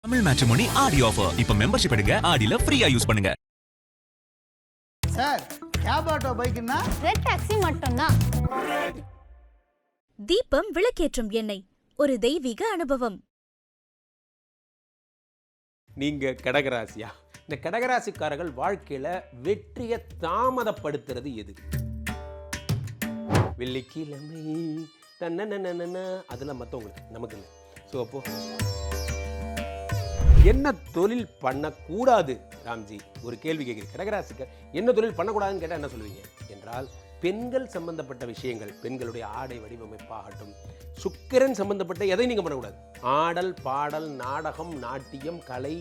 Tamil matrimony Aadi offer இப்ப membership எடுங்க ஆடில ஃப்ரீயா யூஸ் பண்ணுங்க. சார் கேப் ஆட்டோ பைக்னா ரெட் டாக்ஸி மட்டும்தான். தீபம் விளக்கேற்றும் எண்ணெய் ஒரு தெய்வீக அனுபவம். நீங்க கடகராசியா? இந்த கடகராசிக்காரர்கள் வாழ்க்கையில வெற்றியை தாமதப்படுத்துறது எது? வெள்ளிக்கிழமை தன்ன அதெல்லாம் மற்றவங்களுக்கு, நமக்கு இல்லை. ஸோ அப்போ என்ன தொழில் பண்ணக்கூடாது ராம்ஜி? ஒரு கேள்வி கேட்குறேன். கடகராசிக்கார் என்ன தொழில் பண்ணக்கூடாதுன்னு கேட்டால் என்ன சொல்லுவீங்க என்றால், பெண்கள் சம்பந்தப்பட்ட விஷயங்கள், பெண்களுடைய ஆடை வடிவமைப்பாகட்டும், சுக்கிரன் சம்பந்தப்பட்ட எதையும் நீங்கள் பண்ணக்கூடாது. ஆடல், பாடல், நாடகம், நாட்டியம், கலை,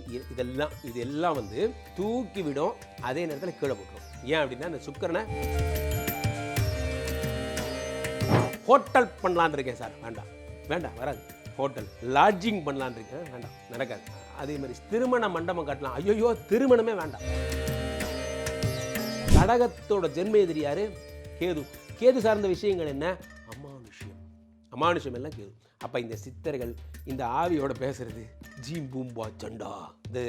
இதெல்லாம் வந்து தூக்கிவிடும், அதே நேரத்தில் கீழே போட்டுரும். ஏன் அப்படின்னா, அந்த சுக்கிரனை ஹோட்டல் பண்ணலான் இருக்கேன் சார், வேண்டாம் வேண்டாம், வராது. ஹோட்டல் லாட்ஜிங் பண்ணலான் இருக்கேன், வேண்டாம், நடக்காது. அதே மாதிரி திருமண மண்டபம் கட்டலாம், ஐயோ திருமணமே வேண்டாம். கடகத்தோட ஜென்ம எதிரி யாரு? கேது. கேது சார்ந்த விஷயங்கள் என்ன? அமானுஷம் எல்லாம் கேது. அப்ப இந்த சித்தர்கள் இந்த ஆவியோட பேசுறது ஜீம் பூம்பா சண்டா, இது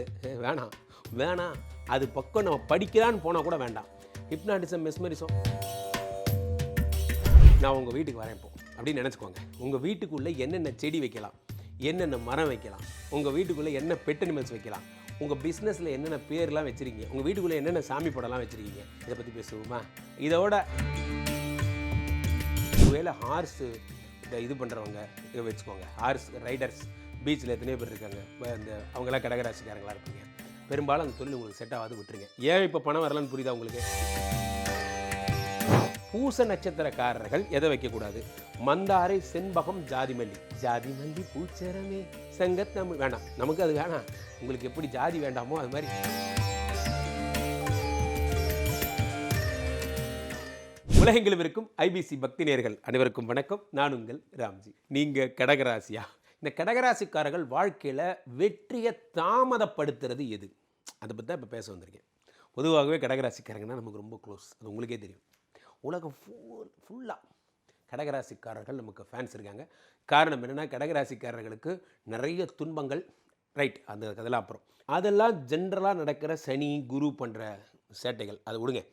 வேணாம் வேணாம். அது பக்கம் நம்ம படிக்கலான்னு போனா கூட வேண்டாம். Hypnotism, mesmerism. நான் உங்க வீட்டுக்கு வரேன் இப்போ அப்படின்னு நினைச்சுக்கோங்க. உங்க வீட்டுக்குள்ள என்னென்ன செடி வைக்கலாம், என்னென்ன மரம் வைக்கலாம், உங்கள் வீட்டுக்குள்ளே என்ன பெட் அனிமல்ஸ் வைக்கலாம், உங்கள் பிஸ்னஸில் என்னென்ன பேர்லாம் வச்சுருக்கீங்க, உங்கள் வீட்டுக்குள்ளே என்னென்ன சாமி படம்லாம் வச்சுருக்கீங்க, இதை பற்றி பேசுவோமா? இதோட ஒருவேளை ஹார்ஸு இது பண்ணுறவங்க இதை வச்சுக்கோங்க. ஹார்ஸ் ரைடர்ஸ் பீச்சில் எத்தனையோ பேர் இருக்காங்க. இந்த அவங்களாம் கடகராசிக்காரங்களாக இருப்பீங்க. பெரும்பாலும் அந்த தொழில் உங்களுக்கு செட் ஆகாது, விட்டுருங்க. ஏன் இப்போ பணம் வரலான்னு புரியுதா உங்களுக்கு? பூச நட்சத்திரக்காரர்கள் எதை வைக்கக்கூடாது? மந்தாரை, செண்பகம், ஜாதிமல்லி. ஜாதிமல்லி பூச்சரமே சங்கத்தமிழ் வேணாம், நமக்கு அது வேணாம். உங்களுக்கு எப்படி ஜாதி வேண்டாமோ அது மாதிரி. உலகெங்கிலும் இருக்கும் ஐபிசி பக்தி நேயர்கள் அனைவருக்கும் வணக்கம். நான் உங்கள் ராம்ஜி. நீங்க கடகராசியா? இந்த கடகராசிக்காரர்கள் வாழ்க்கையில வெற்றியை தாமதப்படுத்துறது எது? அதை பற்றி தான் இப்போ பேச வந்திருக்கேன். பொதுவாகவே கடகராசிக்காரங்கன்னா நமக்கு ரொம்ப க்ளோஸ், அது உங்களுக்கே தெரியும். உலகம் ஃபுல்லாக கடகராசிக்காரர்கள் நமக்கு ஃபேன்ஸ் இருக்காங்க. காரணம் என்னென்னா, கடகராசிக்காரர்களுக்கு நிறைய துன்பங்கள், ரைட், அதெல்லாம் அப்புறம், அதெல்லாம் ஜென்ரலாக நடக்கிற சனி குரு பண்ணுற சேட்டைகள், அதை விடுங்க.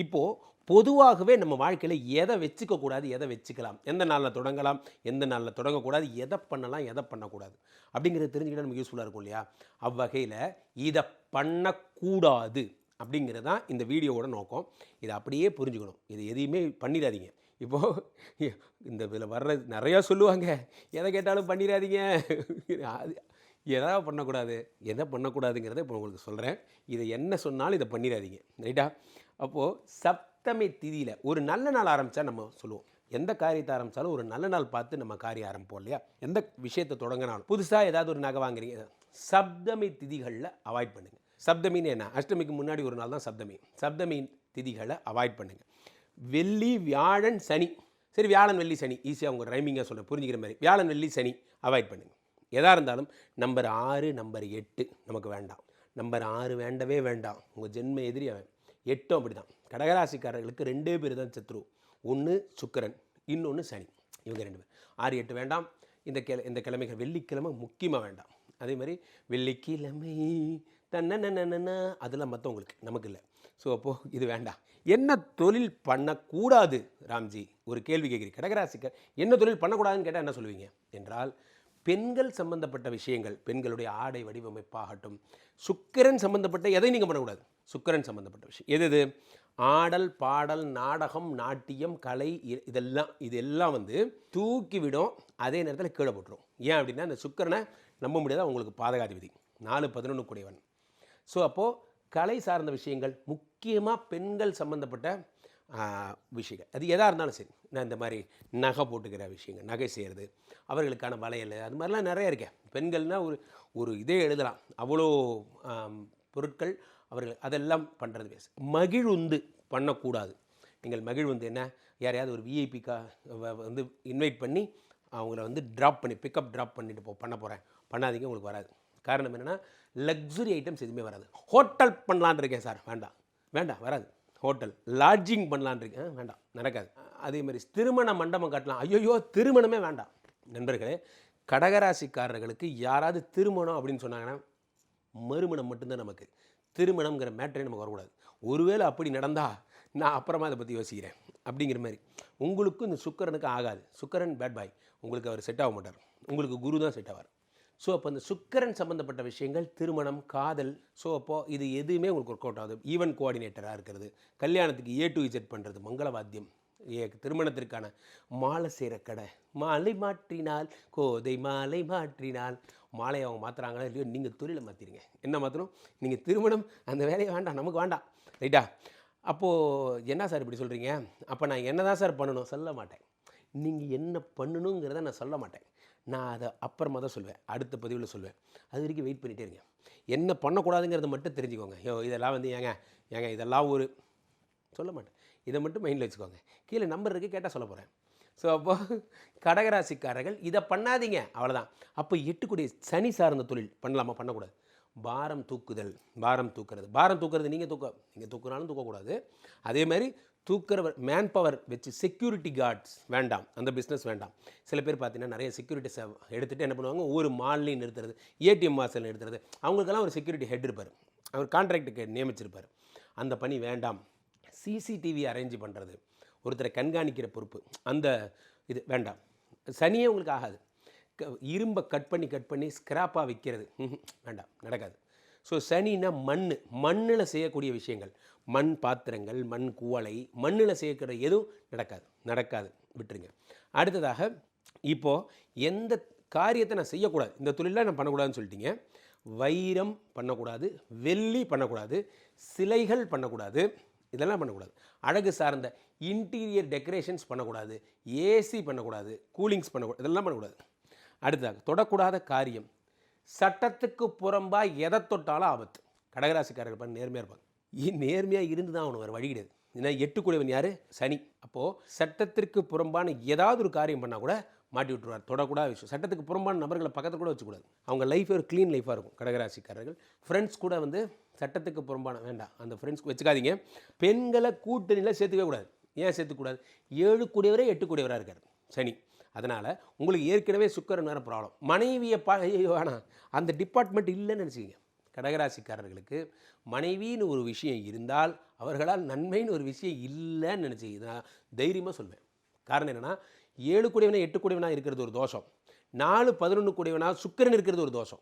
இப்போது பொதுவாகவே நம்ம வாழ்க்கையில் எதை வச்சுக்கக்கூடாது, எதை வச்சுக்கலாம், எந்த நாளில் தொடங்கலாம், எந்த நாளில் தொடங்கக்கூடாது, எதை பண்ணலாம், எதை பண்ணக்கூடாது அப்படிங்கிறத தெரிஞ்சுக்கிட்டால் நமக்கு யூஸ்ஃபுல்லாக இருக்கும் இல்லையா? அவ்வகையில் இதை பண்ணக்கூடாது அப்படிங்கிறது தான் இந்த வீடியோவோட நோக்கம். இதை அப்படியே புரிஞ்சுக்கணும். இது எதையுமே பண்ணிடாதீங்க. இப்போது இந்த இதில் வர்ற நிறையா சொல்லுவாங்க, எதை கேட்டாலும் பண்ணிடாதீங்க, எதாவது பண்ணக்கூடாது, எதை பண்ணக்கூடாதுங்கிறத இப்போ உங்களுக்கு சொல்கிறேன். இதை என்ன சொன்னாலும் இதை பண்ணிடாதீங்க, ரைட்டா? அப்போது சப்தமி திதியில் ஒரு நல்ல நாள் ஆரம்பித்தா நம்ம சொல்லுவோம், எந்த காரியத்தை ஆரம்பித்தாலும் ஒரு நல்ல நாள் பார்த்து நம்ம காரியம் ஆரம்பிப்போம் இல்லையா? எந்த விஷயத்தை தொடங்கினாலும், புதுசாக ஏதாவது ஒரு நகை வாங்குறீங்க, சப்தமி திதிகளில் அவாய்ட் பண்ணுங்கள். சப்தமின்னு என்ன? அஷ்டமிக்கு முன்னாடி ஒரு நாள் தான் சப்தமி. சப்தமி திதிகளை அவாய்ட் பண்ணுங்கள். வெள்ளி, வியாழன், சனி. சரி, வியாழன், வெள்ளி, சனி ஈஸியாக உங்கள் ரைமிங்காக சொல்கிறேன், புரிஞ்சுக்கிற மாதிரி. வியாழன், வெள்ளி, சனி அவாய்ட் பண்ணுங்கள். எதாக இருந்தாலும் நம்பர் 6, நம்பர் 8 நமக்கு வேண்டாம். நம்பர் 6 வேண்டவே வேண்டாம், உங்கள் ஜென்ம எதிரி அவன். 8 அப்படி தான். கடகராசிக்காரர்களுக்கு 2 பேர் தான் சத்ரு. ஒன்று சுக்கிரன், இன்னொன்று சனி. இவங்க 2 பேர். 6, 8 வேண்டாம். இந்த கிழமைகள் வெள்ளிக்கிழமை முக்கியமாக வேண்டாம். அதே மாதிரி வெள்ளிக்கிழமை தன்ன அதெல்லாம் மற்றவங்களுக்கு, நமக்கு இல்லை. ஸோ அப்போது இது வேண்டாம். என்ன தொழில் பண்ணக்கூடாது ராம்ஜி? ஒரு கேள்வி கேட்குறீங்க. கடகராசிக்கு என்ன தொழில் பண்ணக்கூடாதுன்னு கேட்டால் என்ன சொல்லுவீங்க என்றால், பெண்கள் சம்பந்தப்பட்ட விஷயங்கள், பெண்களுடைய ஆடை வடிவமைப்பாகட்டும், சுக்கிரன் சம்பந்தப்பட்ட எதையும் நீங்கள் பண்ணக்கூடாது. சுக்கிரன் சம்பந்தப்பட்ட விஷயம் எது? ஆடல், பாடல், நாடகம், நாட்டியம், கலை, இதெல்லாம் வந்து தூக்கிவிடும், அதே நேரத்தில் கீழே போட்டுரும். ஏன் அப்படின்னா, அந்த சுக்கிரனை நம்ப முடியாத உங்களுக்கு பாதகாதிபதி, 4-11 கூடியவன். ஸோ அப்போது கலை சார்ந்த விஷயங்கள், முக்கியமாக பெண்கள் சம்மந்தப்பட்ட விஷயங்கள், அது எதாக இருந்தாலும் சரி. நான் இந்த மாதிரி நகை போட்டுக்கிற விஷயங்கள், நகை செய்கிறது, அவர்களுக்கான வளையல், அது மாதிரிலாம் நிறைய இருக்கேன். பெண்கள்னால் ஒரு இதே எழுதலாம், அவ்வளோ பொருட்கள் அவர்கள் அதெல்லாம் பண்ணுறது பேச. மகிழுந்து பண்ணக்கூடாது. நீங்கள் மகிழ்வுந்து என்ன? யாரையாவது ஒரு விஐபிக்கா வந்து இன்வைட் பண்ணி அவங்கள வந்து ட்ராப் பண்ணி பிக்கப் ட்ராப் பண்ணிட்டு பண்ண போகிறேன், பண்ணாதீங்க, உங்களுக்கு வராது. காரணம் என்னென்னா, லக்ஸுரி ஐட்டம்ஸ் எதுவுமே வராது. ஹோட்டல் பண்ணலான் இருக்கேன் சார், வேண்டாம் வேண்டாம், வராது. ஹோட்டல் லாட்ஜிங் பண்ணலான் இருக்கேன், வேண்டாம், நடக்காது. அதே மாதிரி திருமண மண்டபம் கட்டலாம், ஐயோ திருமணமே வேண்டாம். நண்பர்களே, கடகராசிக்காரர்களுக்கு யாராவது திருமணம் அப்படின்னு சொன்னாங்கன்னா மறுமணம் மட்டும்தான் நமக்கு. திருமணம்ங்கிற மேட்டரே நமக்கு வரக்கூடாது. ஒருவேளை அப்படி நடந்தால் நான் அப்புறமா அதை பற்றி யோசிக்கிறேன் அப்படிங்கிற மாதிரி. உங்களுக்கும் இந்த சுக்கரனுக்கு ஆகாது. சுக்கரன் பேட் பாய், உங்களுக்கு அவர் செட் ஆக மாட்டார். உங்களுக்கு குரு தான் செட் ஆவார். ஸோ அப்போ அந்த சுக்கரன் சம்மந்தப்பட்ட விஷயங்கள், திருமணம், காதல், ஸோ அப்போது இது எதுவுமே உங்களுக்கு ஒர்க் அவுட் ஆகுது. ஈவென்ட் கோஆர்டினேட்டராக இருக்கிறது, கல்யாணத்துக்கு A to Z பண்ணுறது, மங்களவாத்தியம், திருமணத்திற்கான மாலை செய்கிற கடை, மாலை மாற்றினால் கோதை மாலை மாற்றினால், மாலையை அவங்க மாற்றுறாங்களோ இல்லையோ, நீங்கள் தொழிலை மாற்றிடுங்க. என்ன மாற்றணும்? நீங்கள் திருமணம் அந்த வேலையை வேண்டாம், நமக்கு வேண்டாம், ரைட்டா? அப்போது என்ன சார் இப்படி சொல்கிறீங்க? அப்போ நான் என்ன தான் சார் பண்ணணும்? சொல்ல மாட்டேன். நீங்கள் என்ன பண்ணணுங்கிறத நான் சொல்ல மாட்டேன். நான் அதை அப்புறமா தான் சொல்லுவேன், அடுத்த பதிவில் சொல்லுவேன். அது வரைக்கும் வெயிட் பண்ணிகிட்டே இருங்க. என்ன பண்ணக்கூடாதுங்கிறத மட்டும் தெரிஞ்சுக்கோங்க. இதெல்லாம் வந்து ஏங்க இதெல்லாம் ஒரு சொல்ல மாட்டேன். இதை மட்டும் மைண்டில் வச்சுக்கோங்க. கீழே நம்பர் இருக்குது, கேட்டால் சொல்ல போகிறேன். ஸோ அப்போது கடகராசிக்காரர்கள் இதை பண்ணாதீங்க, அவ்வளோதான். அப்போ 8 சனி சார்ந்த தொழில் பண்ணலாமா? பண்ணக்கூடாது. பாரம் தூக்குதல், பாரம் தூக்குறது நீங்கள் தூக்குனாலும் தூக்கக்கூடாது. அதே மாதிரி தூக்குறவர் மேன் பவர் வச்சு செக்யூரிட்டி கார்ட்ஸ் வேண்டாம், அந்த பிஸ்னஸ் வேண்டாம். சில பேர் பார்த்தீங்கன்னா நிறைய செக்யூரிட்டிஸை எடுத்துகிட்டு என்ன பண்ணுவாங்க, ஒவ்வொரு மால்லையும் நிறுத்துறது, ஏடிஎம் வாசல் நிறுத்துறது, அவங்களுக்கெல்லாம் ஒரு செக்யூரிட்டி ஹெட் இருப்பார், அவர் கான்ட்ராக்டுக்கு நியமிச்சிருப்பார். அந்த பணி வேண்டாம். சிசிடிவி அரேஞ்ச் பண்ணுறது, ஒருத்தரை கண்காணிக்கிற பொறுப்பு, அந்த இது வேண்டாம். சனியே உங்களுக்கு ஆகாது. இரும்பை கட் பண்ணி ஸ்கிராப்பாக விற்கிறது வேண்டாம், நடக்காது. ஸோ சனின்னா மண்ணில் செய்யக்கூடிய விஷயங்கள், மண் பாத்திரங்கள், மண் குவளை, மண்ணில் செய்யக்கூடிய எதுவும் நடக்காது, விட்டுருங்க. அடுத்ததாக இப்போது எந்த காரியத்தை நான் செய்யக்கூடாது, இந்த தொழிலில் நான் பண்ணக்கூடாதுன்னு சொல்லிட்டீங்க. வைரம் பண்ணக்கூடாது, வெள்ளி பண்ணக்கூடாது, சிலைகள் பண்ணக்கூடாது, இதெல்லாம் பண்ணக்கூடாது. அழகு சார்ந்த இன்டீரியர் டெக்கரேஷன்ஸ் பண்ணக்கூடாது, ஏசி பண்ணக்கூடாது, கூலிங்ஸ் பண்ணக்கூடாது, இதெல்லாம் பண்ணக்கூடாது. அடுத்ததாக தொடக்கூடாத காரியம், சட்டத்துக்கு புறம்பாக எதை தொட்டாலும் ஆபத்து. கடகராசிக்காரர்கள் பண்ண நேர்மையாக இருப்பாங்க. நேர்மையாக இருந்து தான் அவனு வேறு வழி கிடையாது. ஏன்னா 8 யார்? சனி. அப்போது சட்டத்திற்கு புறம்பான ஏதாவது ஒரு காரியம் பண்ணால் கூட மாட்டி விட்டுருவார். தொடக்கூடாத விஷயம். சட்டத்துக்கு புறம்பான நபர்களை பக்கத்தில் கூட வச்சுக்கூடாது. அவங்க லைஃப் ஒரு க்ளீன் லைஃபாக இருக்கும். கடகராசிக்காரர்கள் ஃப்ரெண்ட்ஸ் கூட வந்து சட்டத்துக்கு புறம்பான வேண்டாம், அந்த ஃப்ரெண்ட்ஸ்க்கு வச்சுக்காதீங்க. பெண்களை கூட்டணியில் சேர்த்துக்கவே கூடாது. ஏன் சேர்த்துக்கூடாது? 7 கூடியவரே 8 கூடியவராக இருக்கார் சனி. அதனால் உங்களுக்கு ஏற்கனவே சுக்கரன் வேறு ப்ராப்ளம். மனைவியை வேணாம், அந்த டிபார்ட்மெண்ட் இல்லைன்னு நினச்சிக்கிங்க. கடகராசிக்காரர்களுக்கு மனைவின்னு ஒரு விஷயம் இருந்தால் அவர்களால் நன்மைன்னு ஒரு விஷயம் இல்லைன்னு நினச்சிங்க. நான் தைரியமாக சொல்வேன். காரணம் என்னென்னா, 7 கூடியவனா 8 கூடியவனா இருக்கிறது ஒரு தோஷம், 4 11 கூடியவனா சுக்கிரன் இருக்கிறது ஒரு தோஷம்.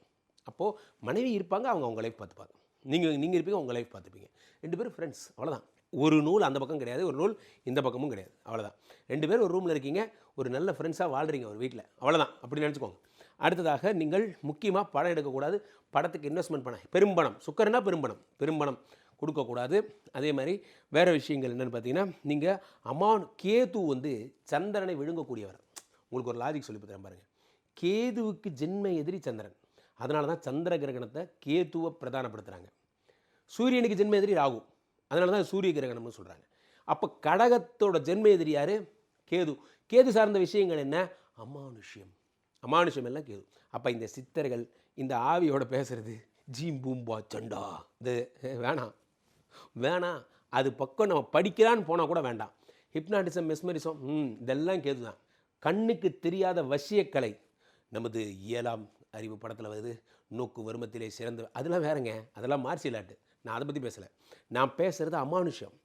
அப்போது மனைவி இருப்பாங்க, அவங்க லைஃப் பார்த்துப்பாங்க. நீங்கள் இருப்பீங்க, உங்கள் லைஃப் பார்த்துப்பீங்க. 2 பேரும் ஃப்ரெண்ட்ஸ், அவ்வளோதான். ஒரு நூல் அந்த பக்கம் கிடையாது, ஒரு நூல் இந்த பக்கமும் கிடையாது, அவ்வளோதான். 2 பேர் ஒரு ரூமில் இருக்கீங்க, ஒரு நல்ல ஃப்ரெண்ட்ஸாக வாழ்கிறீங்க ஒரு வீட்டில், அவ்வளோதான். அப்படி நினச்சிக்கோங்க. அடுத்ததாக நீங்கள் முக்கியமாக படம் எடுக்கக்கூடாது, படத்துக்கு இன்வெஸ்ட்மெண்ட் பண்ண பெரும்பணம், சுக்கரனா பெரும்பணம் கொடுக்கக்கூடாது. அதே மாதிரி வேறு விஷயங்கள் என்னென்னு பார்த்தீங்கன்னா, நீங்கள் கேது வந்து சந்திரனை விழுங்கக்கூடியவர். உங்களுக்கு ஒரு லாஜிக் சொல்லி தரேன் பாருங்கள். கேதுவுக்கு ஜென்ம எதிரி சந்திரன், அதனால தான் சந்திர கிரகணத்தை கேதுவை பிரதானப்படுத்துகிறாங்க. சூரியனுக்கு ஜென்ம எதிரி ராகு, அதனால தான் சூரிய கிரகணம்னு சொல்கிறாங்க. அப்போ கடகத்தோட ஜென்ம எதிரி யார்? கேது சார்ந்த விஷயங்கள் என்ன? அமானுஷ்யம் எல்லாம் கேது. அப்போ இந்த சித்தர்கள், இந்த ஆவியோட பேசுகிறது, ஜீம் பூம்பா சண்டா, இது வேணாம். அது பக்கம் நம்ம படிக்கலான்னு போனால் கூட வேண்டாம். ஹிப்னாட்டிசம், மெஸ்மரிசம், இதெல்லாம் கேது தான். கண்ணுக்கு தெரியாத வசியக்கலை, நமது 7ஆம் அறிவு படத்தில் வருது, நோக்கு வருமத்திலே சிறந்த, அதெல்லாம் வேறங்க, அதெல்லாம் மார்ஷியல் ஆர்ட். நான் அதை பற்றி பேசலை. நான் பேசுகிறது அமானுஷ்யம்,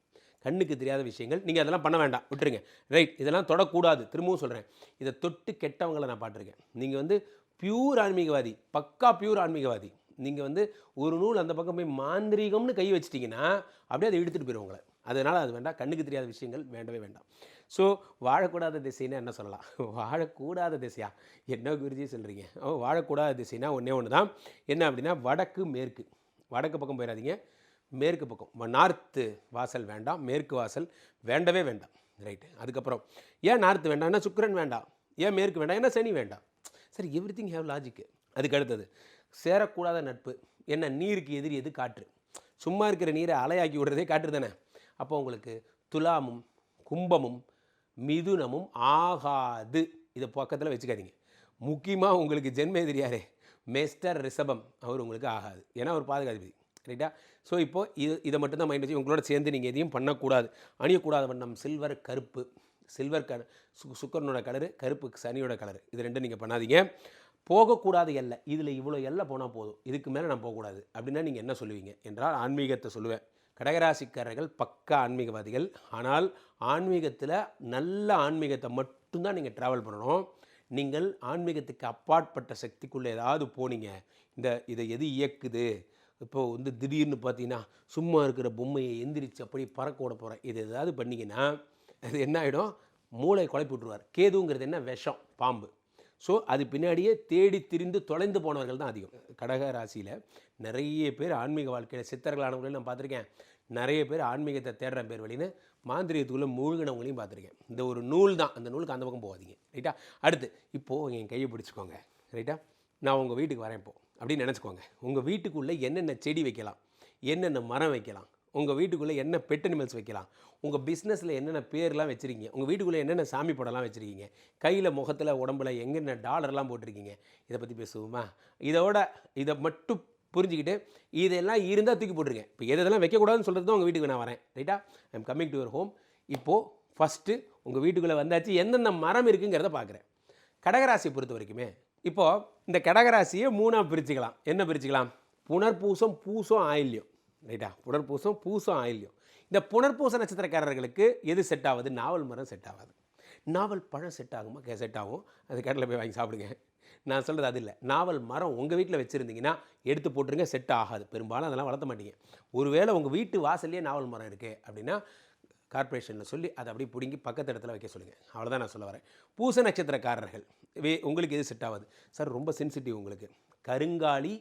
கண்ணுக்கு தெரியாத விஷயங்கள். நீங்கள் அதெல்லாம் பண்ண வேண்டாம், விட்டுருங்க. ரைட், இதெல்லாம் தொடக்கூடாது. திரும்பவும் சொல்கிறேன், இதை தொட்டு கெட்டவங்களை நான் பார்த்துருக்கேன். நீங்கள் வந்து பியூர் ஆன்மீகவாதி, பக்கா பியூர் ஆன்மீகவாதி. நீங்கள் வந்து ஒரு நூல் அந்த பக்கம் போய் மாந்திரீகம்னு கை வச்சிட்டிங்கன்னா அப்படியே அதை இழுத்துட்டு போயிடும் உங்களை. அதனால் அது வேண்டாம். கண்ணுக்கு தெரியாத விஷயங்கள் வேண்டவே வேண்டாம். ஸோ வாழக்கூடாத திசைன்னா என்ன சொல்லலாம்? வாழக்கூடாத திசையா என்ன குருஜி சொல்கிறீங்க? வாழக்கூடாத திசைனா ஒன்று தான். என்ன அப்படின்னா, வடக்கு பக்கம் போயிடாதீங்க, மேற்கு பக்கம். நார்த்து வாசல் வேண்டாம், மேற்கு வாசல் வேண்டவே வேண்டாம். ரைட்டு. அதுக்கப்புறம் ஏன் நார்த்து வேண்டாம்? ஏன்னா சுக்கிரன் வேண்டாம். ஏன் மேற்கு வேண்டாம்? ஏன்னா சனி வேண்டாம். சரி, எவ்ரி திங் ஹேவ் லாஜிக்கு. அதுக்கு அடுத்தது சேரக்கூடாத நட்பு. என்ன? நீருக்கு எதிரி எது? காற்று. சும்மா இருக்கிற நீரை அலையாக்கி விடுறதே காற்று தானே. அப்போ உங்களுக்கு துலாமும் கும்பமும் மிதுனமும் ஆகாது. இதை பக்கத்தில் வச்சுக்காதீங்க. முக்கியமாக உங்களுக்கு ஜென்ம எதிரியாரே மிஸ்டர் ரிஷபம், அவர் உங்களுக்கு ஆகாது. ஏன்னா அவர் பாதுகாதிபதி. ரைட்டா? ஸோ இப்போது இதை மட்டும்தான் மைண்ட் வச்சு உங்களோட சேர்ந்து நீங்கள் எதையும் பண்ணக்கூடாது. அணியக்கூடாத வண்ணம் சில்வர், கருப்பு. சில்வர் சுக்கரனோட கலரு, கருப்பு சனியோட கலரு, இது ரெண்டும் நீங்கள் பண்ணாதீங்க. போகக்கூடாது எல்லை, இதில் இவ்வளோ எல்லை போனால் போதும், இதுக்கு மேலே நான் போகக்கூடாது அப்படின்னா நீங்கள் என்ன சொல்லுவீங்க என்றால் ஆன்மீகத்தை சொல்லுவேன். கடகராசிக்காரர்கள் பக்கா ஆன்மீகவாதிகள். ஆனால் ஆன்மீகத்தில் நல்ல ஆன்மீகத்தை மட்டும்தான் நீங்கள் ட்ராவல் பண்ணணும். நீங்கள் ஆன்மீகத்துக்கு அப்பாற்பட்ட சக்திக்குள்ளே ஏதாவது போனீங்க, இதை எது இயக்குது, இப்போது திடீர்னு பார்த்தீங்கன்னா சும்மா இருக்கிற பொம்மையை எந்திரிச்சு அப்படி பறக்க விட போகிறேன், இது ஏதாவது பண்ணிங்கன்னா அது என்ன ஆகிடும், மூளை குழப்பி விட்ருவார். கேதுங்கிறது என்ன, விஷம், பாம்பு. ஸோ அது பின்னாடியே தேடி திரிந்து தொலைந்து போனவர்கள் தான் அதிகம். கடக ராசியில் நிறைய பேர் ஆன்மீக வாழ்க்கையில் சித்தர்களானவங்களையும் நான் பார்த்துருக்கேன். நிறைய பேர் ஆன்மீகத்தை தேடுற பேர் வழின்னு மாந்திரிகத்துக்குள்ளே மூழ்கினவங்களையும் பார்த்துருக்கேன். இந்த ஒரு நூல் தான், அந்த நூலுக்கு அந்த பக்கம் போகாதீங்க, ரைட்டா. அடுத்து இப்போது என் கையை பிடிச்சிக்கோங்க, ரைட்டா. நான் உங்கள் வீட்டுக்கு வரேன் இப்போது அப்படின்னு நினச்சிக்கோங்க. உங்கள் வீட்டுக்குள்ளே என்னென்ன செடி வைக்கலாம், என்னென்ன மரம் வைக்கலாம், உங்கள் வீட்டுக்குள்ளே என்ன பெட் அனிமல்ஸ் வைக்கலாம், உங்கள் பிஸ்னஸில் என்னென்ன பேர்லாம் வச்சுருக்கீங்க, உங்கள் வீட்டுக்குள்ளே என்னென்ன சாமி படம்லாம் வச்சுருக்கீங்க, கையில் முகத்தில் உடம்புல எங்கென்ன டாலர்லாம் போட்டிருக்கீங்க, இதை பற்றி பேசுவோமா? இதை மட்டும் புரிஞ்சுக்கிட்டு இதெல்லாம் இருந்தால் தூக்கி போட்டுருங்க. இப்போ எதெல்லாம் வைக்கக்கூடாதுன்னு சொல்கிறது தான் உங்கள் வீட்டுக்கு நான் வரேன், ரைட்டா. I am coming to your home. இப்போது ஃபஸ்ட்டு உங்கள் வீட்டுக்குள்ளே வந்தாச்சு, எந்தெந்த மரம் இருக்குங்கிறத பார்க்குறேன். கடகராசியை பொறுத்த வரைக்குமே இப்போது இந்த கடகராசியை 3ஆக பிரிச்சுக்கலாம். என்ன பிரிச்சுக்கலாம்? புனர்பூசம், பூசம், ஆயில்யம், ரைட்டா. புனர்பூசம், பூசம், ஆயில்யம். இந்த புனர்பூச நட்சத்திரக்காரர்களுக்கு எது செட் ஆகுது? நாவல் மரம் செட் ஆகாது. நாவல் பழம் செட் ஆகுமா? செட் ஆகும், அது கடையில் போய் வாங்கி சாப்பிடுங்க. நான் சொல்கிறது அது இல்லை. நாவல் மரம் உங்கள் வீட்டில் வச்சுருந்தீங்கன்னா எடுத்து போட்டுருங்க, செட் ஆகாது. பெரும்பாலும் அதெல்லாம் வளர்த்த மாட்டீங்க. ஒருவேளை உங்கள் வீட்டு வாசல்லையே நாவல் மரம் இருக்குது அப்படின்னா கார்ப்பரேஷனில் சொல்லி அதை அப்படியே பிடுங்கி பக்கத்து இடத்துல வைக்க சொல்லுங்கள். அவ்வளோதான் நான் சொல்ல வரேன். பூச நட்சத்திரக்காரர்கள் உங்களுக்கு எது செட் ஆகாது? சார் ரொம்ப சென்சிட்டிவ் உங்களுக்கு. கருங்காலி,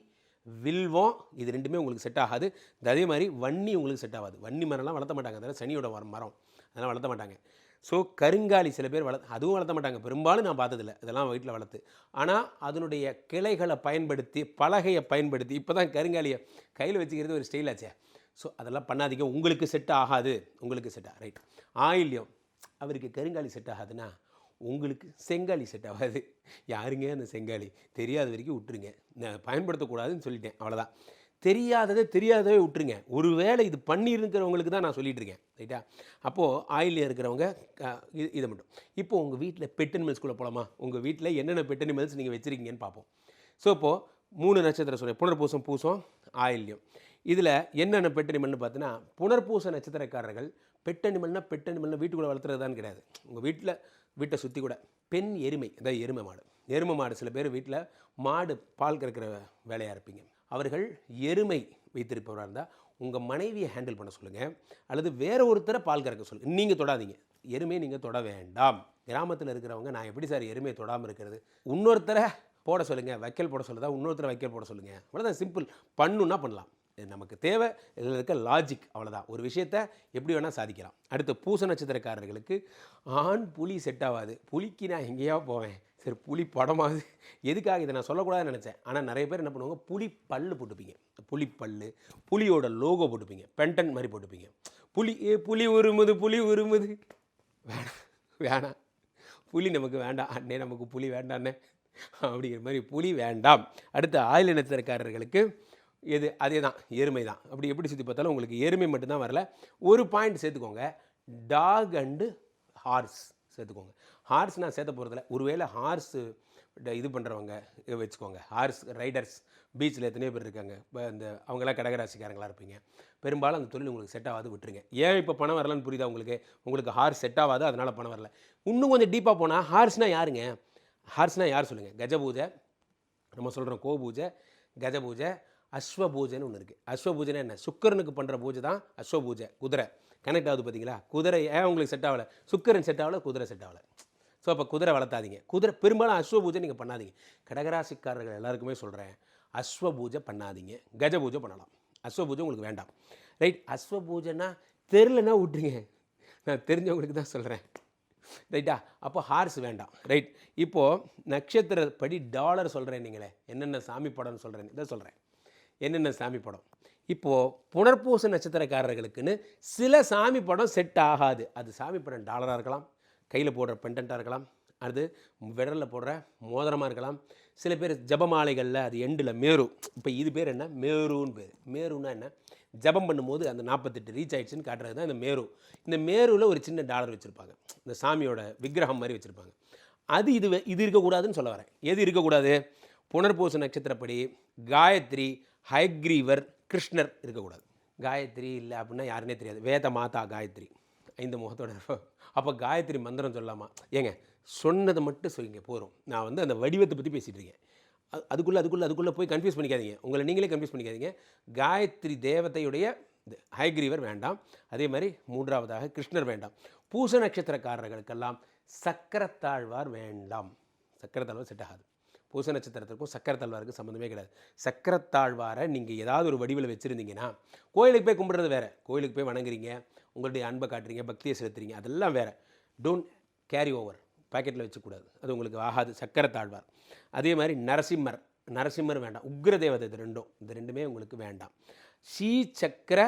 வில்வம், இது ரெண்டுமே உங்களுக்கு செட் ஆகாது. அதே மாதிரி வன்னி உங்களுக்கு செட் ஆகாது. வன்னி மரம்லாம் வளர்த்த மாட்டாங்க, அதனால் சனியோட மரம், அதெல்லாம் வளர்த்த மாட்டாங்க. ஸோ கருங்காலி சில பேர் அதுவும் வளர்த்த மாட்டாங்க, பெரும்பாலும் நான் பார்த்ததில்லை இதெல்லாம் வீட்டில் வளர்த்து. ஆனால் அதனுடைய கிளைகளை பயன்படுத்தி, பலகையை பயன்படுத்தி, இப்போ தான் கருங்காலியை கையில் வச்சுக்கிறது ஒரு ஸ்டைல் ஆச்சே. ஸோ அதெல்லாம் பண்ணாதீங்க, உங்களுக்கு செட் ஆகாது. உங்களுக்கு செட் ரைட். ஆயில்யம், அவருக்கு கருங்காலி செட் ஆகாதுன்னா உங்களுக்கு செங்காலி செட் ஆகாது. யாருங்க அந்த செங்காலி? தெரியாத வரைக்கும் விட்டுருங்க, நான் பயன்படுத்தக்கூடாதுன்னு சொல்லிட்டேன், அவ்வளோதான். தெரியாதவே விட்டுருங்க. ஒருவேளை இது பண்ணியிருக்கிறவங்களுக்கு தான் நான் சொல்லிகிட்டு இருக்கேன், ரைட்டா. அப்போது ஆயிலில் இருக்கிறவங்க இதை மட்டும். இப்போது உங்கள் வீட்டில் பெட் அனிமல்ஸ்குள்ளே போகலாமா? உங்கள் வீட்டில் என்னென்ன பெட் அனிமல்ஸ் நீங்கள் வச்சுருக்கீங்கன்னு பார்ப்போம். ஸோ இப்போது 3 நட்சத்திரம் சொல்கிறேன், புனர்பூசம், பூசம், ஆயில்யம். இதில் என்னென்ன பெட் அனிமல்னு பார்த்தீங்கன்னா, புனர்பூச நட்சத்திரக்காரர்கள் பெட் அனிமல்னா வீட்டுக்குள்ளே வளர்த்துறதுதான் கிடையாது. உங்கள் வீட்டை சுற்றி கூட பெண் எருமை, அதாவது எருமை மாடு சில பேர் வீட்டில் மாடு பால் கறக்கிற வேலையாக இருப்பீங்க. அவர்கள் எருமை வைத்திருப்பவராக இருந்தால் உங்கள் மனைவியை ஹேண்டில் பண்ண சொல்லுங்கள், அல்லது வேறு ஒருத்தரை பால் கறக்க சொல்லுங்கள். நீங்கள் தொடாதீங்க, எருமையை நீங்கள் தொட வேண்டாம். கிராமத்தில் இருக்கிறவங்க நான் எப்படி சார் எருமையை தொடாமல் இருக்கிறது? இன்னொருத்தரை போட சொல்லுங்கள், வைக்கல் போட சொல்லுதா, இன்னொருத்தரை வைக்கல் போட சொல்லுங்கள், அவ்வளோதான், சிம்பிள். பண்ணுன்னா பண்ணலாம். நமக்கு தேவை இதில் இருக்க லாஜிக், அவ்வளோதான். ஒரு விஷயத்தை எப்படி வேணால் சாதிக்கலாம். அடுத்து பூச நட்சத்திரக்காரர்களுக்கு ஆண் புலி செட் ஆகாது. புலிக்கு நான் எங்கேயா போவேன், சரி புலி படமாவது, எதுக்காக இதை நான் சொல்லக்கூடாதுன்னு நினச்சேன். ஆனால் நிறைய பேர் என்ன பண்ணுவாங்க, புலி பல்லு போட்டுப்பீங்க, புலியோட லோகோ போட்டுப்பீங்க, பென்டன் மாதிரி போட்டுப்பீங்க. புலி உருமுது வேணாம், புலி நமக்கு வேண்டாம் அண்ணே, நமக்கு புலி வேண்டாண்ணே அப்படிங்கிற மாதிரி புலி வேண்டாம். அடுத்து ஆயுள் நட்சத்திரக்காரர்களுக்கு எது? அதே தான், எருமை தான். அப்படி எப்படி சுற்றி பார்த்தாலும் உங்களுக்கு எருமை மட்டும்தான் வரல. ஒரு பாயிண்ட் சேர்த்துக்கோங்க, டாக் அண்டு ஹார்ஸ் சேர்த்துக்கோங்க. ஹார்ஸ் நான் சேர்த்த போகிறதில்ல. ஒருவேளை ஹார்ஸ் இது பண்ணுறவங்க வச்சுக்கோங்க, ஹார்ஸ் ரைடர்ஸ். பீச்சில் எத்தனையோ பேர் இருக்காங்க, இப்போ அவங்களாம் கடகராசிக்காரங்களாக இருப்பீங்க. பெரும்பாலும் அந்த தொழில் உங்களுக்கு செட் ஆகாது, விட்டுருங்க. ஏன் இப்போ பணம் வரலன்னு புரியுதா உங்களுக்கு ஹார்ஸ் செட் ஆகாது, அதனால் பணம் வரல. இன்னும் கொஞ்சம் டீப்பாக போனால் ஹார்ஸ்னால் யாருங்க? ஹார்ஸ்னால் யார் சொல்லுங்கள்? கஜபூஜை நம்ம சொல்கிறோம், கோபூஜை, கஜபூஜை, அஸ்வபூஜைன்னு ஒன்று இருக்குது. அஸ்வபூஜைன்னா என்ன? சுக்கரனுக்கு பண்ணுற பூஜை தான் அஸ்வபூஜை. குதிரை கனெக்ட் ஆகுது பார்த்தீங்களா? குதிரை ஏன் உங்களுக்கு செட் ஆகலை? சுக்கரன் செட் ஆகலை, குதிரை செட் ஆகலை. ஸோ அப்போ குதிரை வளர்த்தாதீங்க. பெரும்பாலும் அஸ்வபூஜை நீங்கள் பண்ணாதீங்க. கடகராசிக்காரர்கள் எல்லாருக்குமே சொல்கிறேன், அஸ்வபூஜை பண்ணாதீங்க, கஜபூஜை பண்ணலாம். அஸ்வபூஜை உங்களுக்கு வேண்டாம், ரைட். அஸ்வபூஜைன்னா தெரிலன்னா விட்டுருங்க, நான் தெரிஞ்சவங்களுக்கு தான் சொல்கிறேன், ரைட்டா. அப்போ ஹார்ஸ் வேண்டாம், ரைட். இப்போது நட்சத்திரப்படி டாலர் சொல்கிறேன், நீங்களே என்னென்ன சாமி படம்னு சொல்கிறேன், இதை சொல்கிறேன், என்னென்ன சாமி படம். இப்போது புனர்பூச நட்சத்திரக்காரர்களுக்குன்னு சில சாமி படம் செட் ஆகாது. அது சாமி படம் டாலராக இருக்கலாம், கையில் போடுற பெண்டண்ட்டாக இருக்கலாம், அது விரலில் போடுற மோதிரமாக இருக்கலாம். சில பேர் ஜபமாலைகளில் அது எண்டில் மேரு, இப்போ இது பேர் என்ன? மேருன்னு பேர். மேருன்னா என்ன? ஜபம் பண்ணும்போது அந்த 48 ரீச் ஆகிடுச்சின்னு காட்டுறது தான் இந்த மேரு. இந்த மேருவில் ஒரு சின்ன டாலர் வச்சுருப்பாங்க, இந்த சாமியோட விக்கிரகம் மாதிரி வச்சுருப்பாங்க. அது இது இருக்கக்கூடாதுன்னு சொல்ல வரேன். எது இருக்கக்கூடாது? புனர்பூச நட்சத்திரப்படி காயத்ரி, ஹயக்ரீவர், கிருஷ்ணர் இருக்கக்கூடாது. காயத்ரி இல்லை அப்படின்னா யாருன்னே தெரியாது. வேத மாதா காயத்ரி 5 முகத்தோட இருப்போம். அப்போ காயத்ரி மந்திரம் சொல்லாமா? ஏங்க சொன்னதை மட்டும் சொல்லிங்க போகிறோம். நான் வந்து அந்த வடிவத்தை பற்றி பேசிகிட்டு இருக்கேன். அதுக்குள்ளே போய் கன்ஃபியூஸ் பண்ணிக்காதீங்க. உங்களை நீங்களே கன்ஃபியூஸ் பண்ணிக்காதீங்க. காயத்ரி தேவதையுடைய ஹயக்ரீவர் வேண்டாம். அதே மாதிரி 3ஆவதாக கிருஷ்ணர் வேண்டாம். பூச நட்சத்திரக்காரர்களுக்கெல்லாம் சக்கரத்தாழ்வார் வேண்டாம். சக்கரத்தாழ்வார் செட் ஆகாது. பூச நட்சத்திரத்திற்கும் சக்கரத்தாழ்வாருக்கும் சம்மந்தமே கிடையாது. சக்கரத்தாழ்வாரை நீங்கள் ஏதாவது ஒரு வடிவில் வச்சுருந்தீங்கன்னா, கோயிலுக்கு போய் கும்பிட்றது வேறு, கோயிலுக்கு போய் வணங்குறீங்க, உங்களுடைய அன்பை காட்டுறீங்க, பக்தியை செலுத்துறீங்க, அதெல்லாம் வேறு. டோன்ட் கேரி ஓவர், பாக்கெட்டில் வச்சுக்கூடாது, அது உங்களுக்கு ஆகாது. சக்கரத்தாழ்வார். அதே மாதிரி நரசிம்மர் வேண்டாம். உக்ர தேவதை இந்த ரெண்டுமே உங்களுக்கு வேண்டாம். ஸ்ரீசக்கர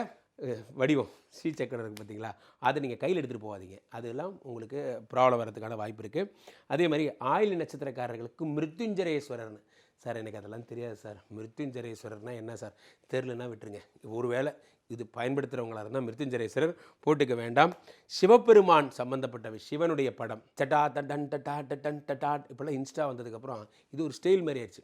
வடிவம், ஸ்ரீசக்கரம் இருக்குது பார்த்தீங்களா, அதை நீங்கள் கையில் எடுத்துகிட்டு போகாதீங்க. அதெல்லாம் உங்களுக்கு ப்ராப்ளம் வரதுக்கான வாய்ப்பு இருக்குது. அதே மாதிரி ஆயிலி நட்சத்திரக்காரர்களுக்கு மிருத்யுஞ்சரேஸ்வரர்னு. சார் எனக்கு அதெல்லாம் தெரியாது சார். மிருத்யுஞ்சரேஸ்வரர்னால் என்ன சார்? தெரிலன்னா விட்டுருங்க. ஒருவேளை இது பயன்படுத்துகிறவங்களாக இருந்தால் மிருத்யுஞ்சரேஸ்வரர் போட்டுக்க வேண்டாம். சிவபெருமான் சம்மந்தப்பட்ட சிவனுடைய படம் டட்டா தட்டன் டட்டா டட்டன் டட்டா இப்போல்லாம் இன்ஸ்டா வந்ததுக்கப்புறம் இது ஒரு ஸ்டைல் மாதிரி ஆயிடுச்சு.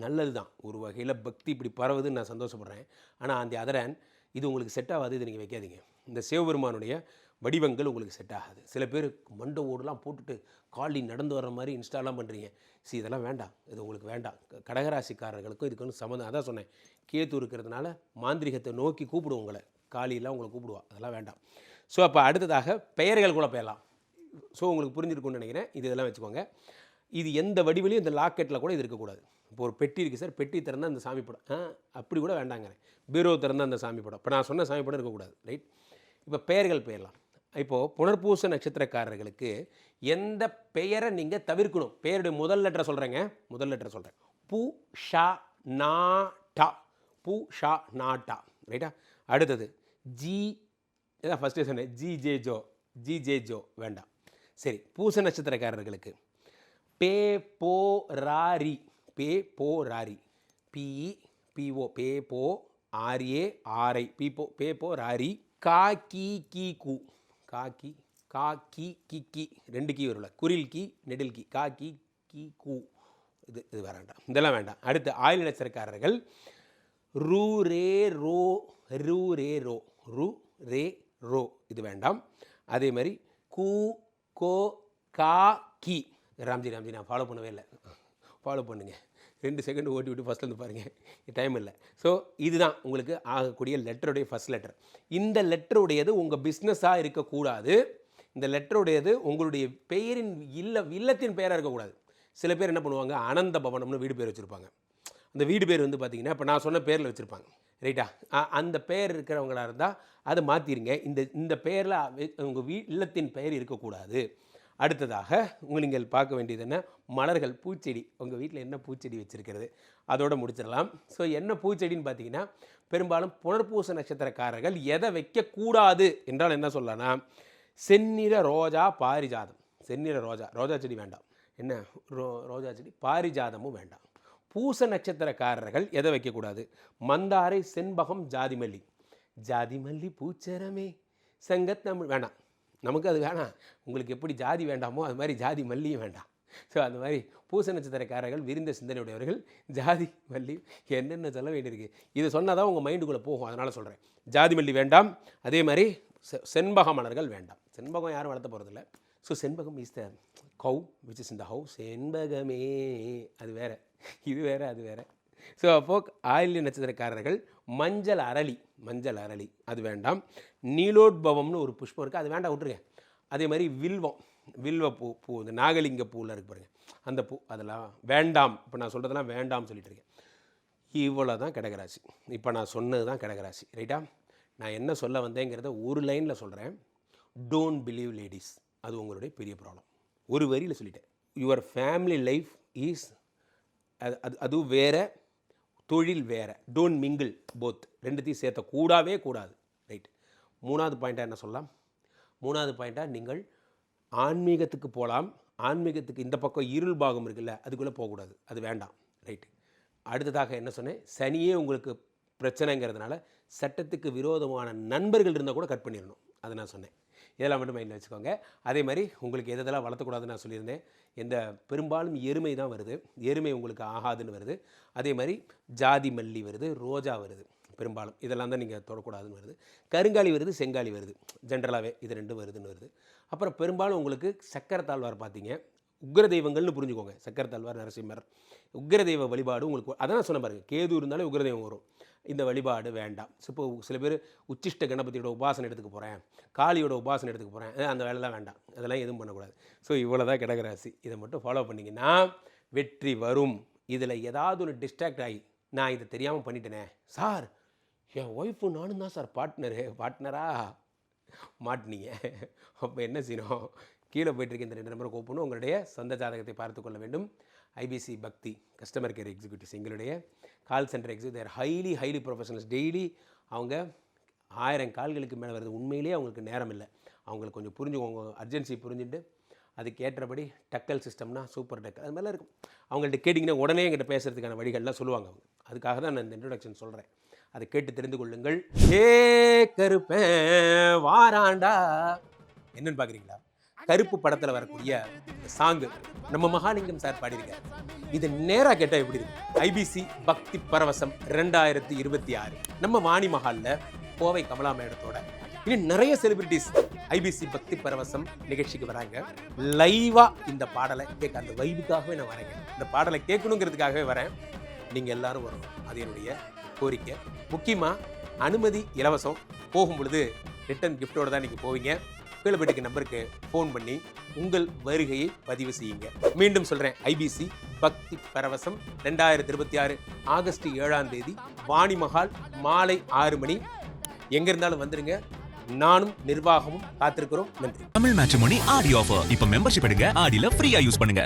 நல்லது தான், ஒரு வகையில் பக்தி இப்படி பரவுதுன்னு நான் சந்தோஷப்படுறேன். ஆனால் அந்த அதரன் இது உங்களுக்கு செட் ஆகாது. இது நீங்கள் வைக்காதீங்க. இந்த சிவபெருமானுடைய வடிவங்கள் உங்களுக்கு செட் ஆகாது. சில பேர் மண்டை ஓடுலாம் போட்டுட்டு காலி நடந்து வர்ற மாதிரி இன்ஸ்டாலாம் பண்ணுறீங்க. இதெல்லாம் வேண்டாம், இது உங்களுக்கு வேண்டாம். கடகராசிக்காரர்களுக்கும் இதுக்கு வந்து சம்மந்தம். அதான் சொன்னேன், கேத்து இருக்கிறதுனால மாந்திரிகத்தை நோக்கி கூப்பிடுவோம் உங்களை, காலியெல்லாம் உங்களை கூப்பிடுவா, அதெல்லாம் வேண்டாம். ஸோ அப்போ அடுத்ததாக பெயர்கள் கூட பெயரலாம். ஸோ உங்களுக்கு புரிஞ்சிருக்குன்னு நினைக்கிறேன். இதெல்லாம் வச்சுக்கோங்க. இது எந்த வடிவிலையும் இந்த லாக்கெட்டில் கூட இது இருக்கக்கூடாது. இப்போ ஒரு பெட்டி இருக்குது சார், பெட்டி திறந்தால் அந்த சாமி படம் அப்படி கூட வேண்டாங்கிறேன். பீரோ திறந்தால் அந்த சாமி படம், இப்போ நான் சொன்ன சாமி படம் இருக்கக்கூடாது. ரைட். இப்போ பெயர்கள் பெயரலாம். இப்போது புனர்பூச நட்சத்திரக்காரர்களுக்கு எந்த பெயரை நீங்கள் தவிர்க்கணும்? பெயருடைய முதல் லெட்டரை சொல்கிறேங்க. முதல் லெட்டரை சொல்கிறேன். பூ ஷா நா டா. பூ ஷா நா டா. ரைட்டா. அடுத்தது ஜி, இதான் ஃபஸ்ட்டு சொன்னேன். ஜி ஜே ஜோ வேண்டாம். சரி. பூச நட்சத்திரக்காரர்களுக்கு பே போ ராரி. பே போ ராரி. பிஇ பிஓ பே போ ஆர்ஏ ஆர்ஐ பே போ ராரி. கா கி கி கு. காக்கி கா கி கி கி 2 கீ வரும்ல, குரில் கீ நெடில் கீ. கா கி கி கு. இது வேண்டாம், இதெல்லாம் வேண்டாம். அடுத்து ஆயுள் நட்சத்திரக்காரர்கள் ரூ ரே ரோ. ரூ ரே ரோ. ரூ ரே ரோ இது வேண்டாம். அதே மாதிரி கு கோ கா கி. ராம்ஜி நான் ஃபாலோ பண்ணவே இல்லை. ஃபாலோ பண்ணுங்கள். 2 செகண்ட் ஓட்டி விட்டு ஃபஸ்ட்லேருந்து பாருங்கள், டைம் இல்லை. ஸோ இதுதான் உங்களுக்கு ஆகக்கூடிய லெட்டருடைய ஃபஸ்ட் லெட்டர். இந்த லெட்டருடையது உங்கள் பிஸ்னஸாக இருக்கக்கூடாது. இந்த லெட்டருடையது உங்களுடைய பெயரின் இல்லத்தின் பெயராக இருக்கக்கூடாது. சில பேர் என்ன பண்ணுவாங்க, அனந்த பவனம்னு வீடு பேர் வச்சுருப்பாங்க. அந்த வீடு பேர் வந்து பார்த்திங்கன்னா இப்போ நான் சொன்ன பேரில் வச்சுருப்பாங்க. ரைட்டா. அந்த பெயர் இருக்கிறவங்களாக இருந்தால் அதை மாற்றிடுங்க. இந்த பெயரில் உங்கள் இல்லத்தின் பெயர் இருக்கக்கூடாது. அடுத்ததாக நீங்கள் பார்க்க வேண்டியது என்ன, மலர்கள், பூச்செடி. உங்கள் வீட்டில் என்ன பூச்செடி வச்சுருக்கிறது, அதோடு முடிச்சிடலாம். ஸோ என்ன பூச்செடின்னு பார்த்தீங்கன்னா, பெரும்பாலும் புனர்பூச நட்சத்திரக்காரர்கள் எதை வைக்கக்கூடாது என்றால் என்ன சொல்லலாம்னா, செந்நிற ரோஜா, பாரிஜாதம். செந்நிற ரோஜா செடி வேண்டாம். என்ன ரோஜா செடி, பாரிஜாதமும் வேண்டாம். பூச நட்சத்திரக்காரர்கள் எதை வைக்கக்கூடாது, மந்தாரை, செண்பகம், ஜாதிமல்லி பூச்சரமே சங்கத்தமிழ் வேண்டாம். நமக்கு அது வேணாம். உங்களுக்கு எப்படி ஜாதி வேண்டாமோ அது மாதிரி ஜாதி மல்லியும் வேண்டாம். ஸோ அந்த மாதிரி பூச நட்சத்திரக்காரர்கள் விரிந்த சிந்தனையுடையவர்கள். ஜாதி மல்லி என்னென்ன சொல்ல வேண்டியிருக்கு, இது சொன்னால் தான் உங்கள் மைண்டுக்குள்ளே போகும், அதனால் சொல்கிறேன். ஜாதி மல்லி வேண்டாம். அதே மாதிரி செண்பக மலர்கள் வேண்டாம். செண்பகம் யாரும் வளர்த்த போகிறதில்ல. So Shenbagam is the Kaur which is in the house. செண்பகமே அது வேறு, இது வேறு, அது வேறு. ஸோ அப்போது ஆயில்ய நட்சத்திரக்காரர்கள் மஞ்சள் அரளி அது வேண்டாம். நீலோத்பவம்னு ஒரு புஷ்பம் இருக்குது, அது வேண்டாம், விட்டுருங்க. அதே மாதிரி வில்வ பூ இந்த நாகலிங்க பூவில் இருக்கு பாருங்கள், அந்த பூ, அதெல்லாம் வேண்டாம். இப்போ நான் சொல்கிறதெல்லாம் வேண்டாம்னு சொல்லிட்டு இருக்கேன். இவ்வளோ தான் கடகராசி. இப்போ நான் சொன்னது தான் கடகராசி. ரைட்டா. நான் என்ன சொல்ல வந்தேங்கிறத ஒரு லைனில் சொல்கிறேன். Don't believe ladies. அது உங்களுடைய பெரிய ப்ராப்ளம். ஒரு வரியில் சொல்லிட்டேன். யுவர் ஃபேமிலி லைஃப் இஸ் அது வேறு, தொழில் வேறு. Don't mingle both. ரெண்டுத்தையும் சேர்த்த கூடாது. ரைட். 3வது பாயிண்ட்டாக என்ன சொல்லலாம், 3வது பாயிண்ட்டாக நீங்கள் ஆன்மீகத்துக்கு போகலாம். ஆன்மீகத்துக்கு இந்த பக்கம் இருள் பாகம் இருக்குல்ல, அதுக்குள்ளே போகக்கூடாது, அது வேண்டாம். ரைட்டு. அடுத்ததாக என்ன சொன்னேன், சனியே உங்களுக்கு பிரச்சனைங்கிறதுனால சட்டத்துக்கு விரோதமான நண்பர்கள் இருந்தால் கூட கட் பண்ணிடணும், அதை நான் சொன்னேன். இதெல்லாம் மட்டும் மைண்டில் வச்சுக்கோங்க. அதே மாதிரி உங்களுக்கு எதெல்லாம் வளர்த்தக்கூடாதுன்னு நான் சொல்லியிருந்தேன். பெரும்பாலும் எருமை தான் வருது. எருமை உங்களுக்கு ஆகாதுன்னு வருது. அதே மாதிரி ஜாதி மல்லி வருது, ரோஜா வருது. பெரும்பாலும் இதெல்லாம் தான் நீங்கள் தொடக்கூடாதுன்னு வருது. கருங்காலி வருது, செங்காலி வருது. ஜென்ரலாகவே இது 2 வருதுன்னு வருது. அப்புறம் பெரும்பாலும் உங்களுக்கு சக்கரத்தாழ்வார் பார்த்தீங்க, உக்கிர தெய்வங்கள்னு புரிஞ்சுக்கோங்க. சக்கரத்தாழ்வார், நரசிம்மர், உக்கிர தெய்வ வழிபாடு உங்களுக்கு அதான் சொன்ன பாருங்க. கேது இருந்தாலே உக்கிர தெய்வம் வரும். இந்த வழிபாடு வேண்டாம். இப்போ சில பேர் உச்சிஷ்ட கணபதியோட உபாசனை எடுத்துக்க போகிறேன், காளியோட உபாசனை எடுத்துக்க போகிறேன், அந்த வேலைலாம் வேண்டாம். அதெல்லாம் எதுவும் பண்ணக்கூடாது. ஸோ இவ்வளோ தான் கடகராசி. இதை மட்டும் ஃபாலோ பண்ணிங்கன்னா வெற்றி வரும். இதில் ஏதாவது ஒரு டிஸ்ட்ராக்ட் ஆகி நான் இதை தெரியாமல் பண்ணிட்டேனே சார், என் ஒய்ஃபு நானும் தான் சார் பார்ட்னரா மாட்டினீங்க. அப்போ என்ன செய்யணும்? கீழே போய்ட்டுருக்க இந்த 2 நம்பரை கூப்பிடணும். உங்களுடைய சொந்த ஜாதகத்தை பார்த்து கொள்ள வேண்டும். ஐபிசி பக்தி கஸ்டமர் கேர் எக்ஸிக்யூட்டிவ்ஸ், எங்களுடைய கால் சென்டர் எக்ஸிக்யூட்டிவ், தேர் ஹைலி ப்ரொஃபஷனல்ஸ். டெய்லி அவங்க 1000 கால்களுக்கு மேலே வருது. உண்மையிலேயே அவங்களுக்கு நேரம் இல்லை. அவங்களுக்கு கொஞ்சம் புரிஞ்சுக்கோங்க, அர்ஜென்சி புரிஞ்சுட்டு அதுக்கு ஏற்றபடி டக்கல் சிஸ்டம்னா சூப்பர் டக்கல் அது மாதிரிலாம் இருக்கும். அவங்கள்ட்ட கேட்டிங்கன்னா உடனே எங்கிட்ட பேசுகிறதுக்கான வழிகள்லாம் சொல்லுவாங்க அவங்க. அதுக்காக தான் நான் இந்த இன்ட்ரொடக்ஷன் சொல்கிறேன். அதை கேட்டு தெரிந்து கொள்ளுங்கள். ஏ கருப்பேன் வாராண்டா, என்னன்னு பார்க்குறீங்களா? கருப்பு படத்தில் வரக்கூடிய சாங்கு நம்ம மகாலிங்கம் சார் பாடியிருக்காரு. இது நேராக கேட்டால் எப்படி இருக்கு? ஐபிசி பக்தி பரவசம் 2026 நம்ம வாணி மஹாலில் கோவை கமலா மேடத்தோட இன்னும் நிறைய செலிபிரிட்டிஸ் ஐபிசி பக்தி பரவசம் நிகழ்ச்சிக்கு வராங்க. லைவாக இந்த பாடலை கேட்க, அந்த வைபுக்காகவே நான் வரேங்க. இந்த பாடலை கேட்கணுங்கிறதுக்காகவே வரேன். நீங்கள் எல்லாரும் வரணும், அது என்னுடைய கோரிக்கை. முக்கியமாக அனுமதி இலவசம். போகும் பொழுது ரிட்டன் கிஃப்டோடு தான் நீங்கள் போவீங்க. கீழப்பட்டிக்கு நம்பருக்கு ஃபோன் பண்ணி உங்கள் வருகையை பதிவு செய்யுங்க. மீண்டும் சொல்கிறேன், ஐபிசி பக்தி பரவசம் 2026 ஆகஸ்ட் 7ஆம் தேதி வாணி மஹால் மாலை 6 மணி. எங்கே இருந்தாலும் வந்துடுங்க. நானும் நிர்வாகமும் காத்திருக்கிறோம். நன்றி. Tamil matrimony Aadi offer. இப்ப மெம்பர்ஷிப் எடுங்க, ஆடியில ஃப்ரீயா யூஸ் பண்ணுங்க.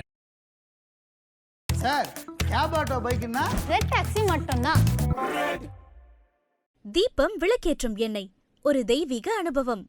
சார், கேப் ஆட்டோ பைக்னா ரெட் டாக்ஸி மட்டும்தான். தீபம் விளக்கேற்றும் எண்ணெய், ஒரு தெய்வீக அனுபவம்.